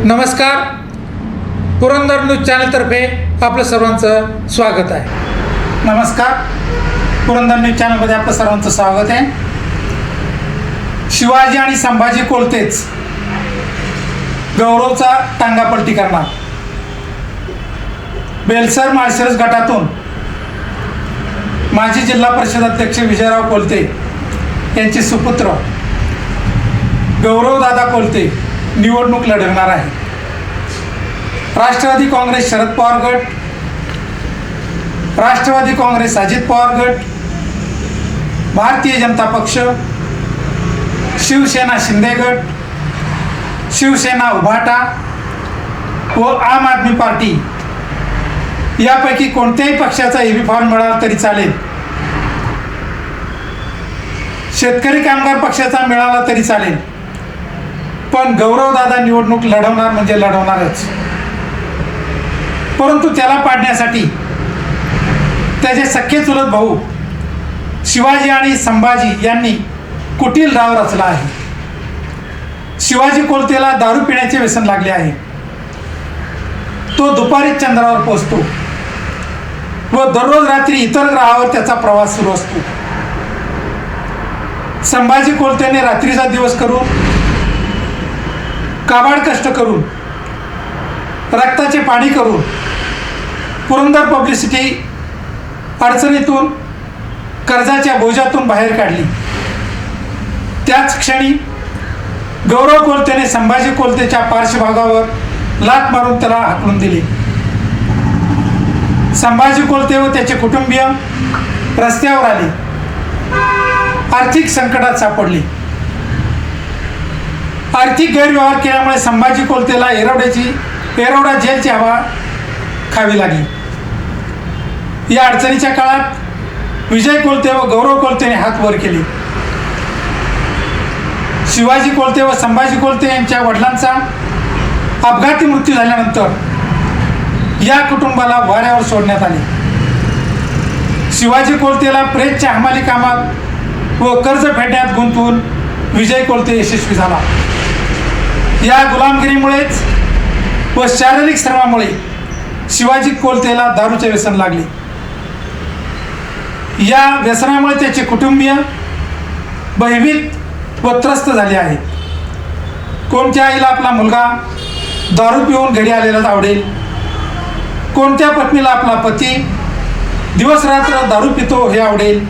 नमस्कार, पुरंदर न्यूज चॅनलतर्फे आपलं सर्वांचं स्वागत आहे। नमस्कार, पुरंदर न्यूज चॅनलमध्ये आपलं सर्वांचं स्वागत आहे। शिवाजी आणि संभाजी कोलतेच गौरवचा टांगापलटी करणार। बेलसर माळशिरस गटातून माजी जिल्हा परिषद अध्यक्ष विजयराव कोलते यांचे सुपुत्र गौरवदादा कोलते निवडणूक लढवणार आहे। राष्ट्रवादी काँग्रेस शरद पवार गट, राष्ट्रवादी काँग्रेस अजित पवार गट, भारतीय जनता पक्ष, शिवसेना शिंदे गट, शिवसेना उभाटा व आम आदमी पार्टी यापैकी कोणत्याही पक्षाचा एबी फॉर्म मिळाला तरी चालेल। शेतकरी कामगार पक्षाचा मिळाला तरी चालेल, पण गौरवदादा निवडणूक लढवणार म्हणजे लढवणारच। परंतु त्याला पाडण्यासाठी त्याचे सख्खे चुलत भाऊ शिवाजी आणि संभाजी यांनी कुटील डाव रचला आहे। शिवाजी कोलतेला दारू पिण्याचे व्यसन लागले आहे। तो दुपारी चंद्रावर पोहोचतो व दररोज रात्री इतर ग्रहावर त्याचा प्रवास सुरू असतो। संभाजी कोलतेने रात्रीचा दिवस करून, काबाड कष्ट करून, रक्ताचे पाणी करून पुरंदर पब्लिसिटी अडचणीतून, कर्जाच्या बोजातून बाहेर काढली। त्याच क्षणी गौरव कोलतेने संभाजी कोलतेच्या पार्श्वभागावर लाथ मारून त्याला हाकलून दिले। संभाजी कोलते व त्याचे कुटुंबीय रस्त्यावर आले, आर्थिक संकटात सापडले। आर्थिक गैरव्यवहार केल्यामुळे संभाजी कोलतेला येरवडा जेलची हवा खावी लागली। या अडचणीच्या काळात विजय कोलते व गौरव कोलतेने हात वर केले। शिवाजी कोलते व संभाजी कोलते यांच्या वडिलांचा अपघाती मृत्यू झाल्यानंतर या कुटुंबाला वाऱ्यावर सोडण्यात आले। शिवाजी कोलतेला प्रेतच्या हमाली कामात व कर्ज फेडण्यात गुंतवून विजय कोलते यशस्वी झाला। या गुलामगिरीमुळेच व शारीरिक श्रमामुळे शिवाजी कोलतेला दारूचे व्यसन लागले। या व्यसनामुळे त्याचे कुटुंबीय भयभीत व त्रस्त झाले आहेत। कोणत्या आईला आपला मुलगा दारू पिऊन घरी आलेला आवडेल? कोणत्या पत्नीला आपला पती दिवस रात्र दारू पितो हे आवडेल?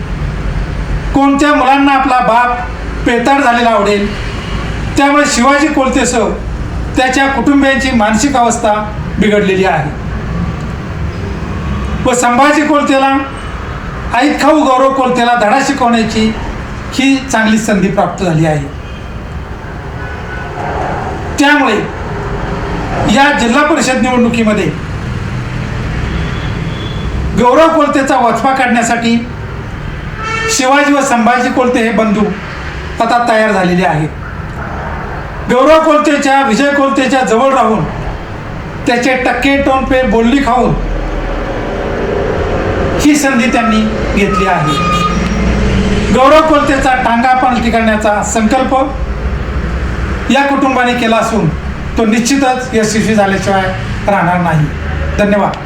कोणत्या मुलांना आपला बाप पेताड झालेला आवडेल? त्यामुळे शिवाजी कोलतेसह त्याच्या कुटुंबियांची मानसिक अवस्था बिघडलेली आहे व संभाजी कोलतेला ऐत खाऊ गौरव कोलतेला धडा शिकवण्याची ही चांगली संधी प्राप्त झाली आहे। त्यामुळे या जिल्हा परिषद निवडणुकीमध्ये गौरव कोलतेचा वचपा काढण्यासाठी शिवाजी व संभाजी कोलते हे बंधू आता तयार झालेले आहेत। गौरव कोलतेच्या विजय कोलतेच्या जवळ राहून त्याचे टक्के टोनपे बोलणी खाऊन ही संधी त्यांनी घेतली आहे। गौरव कोलतेचा टांगापलटी करण्याचा संकल्प या कुटुंबाने केला असून तो निश्चितच यशस्वी झाल्याशिवाय राहणार नाही। धन्यवाद।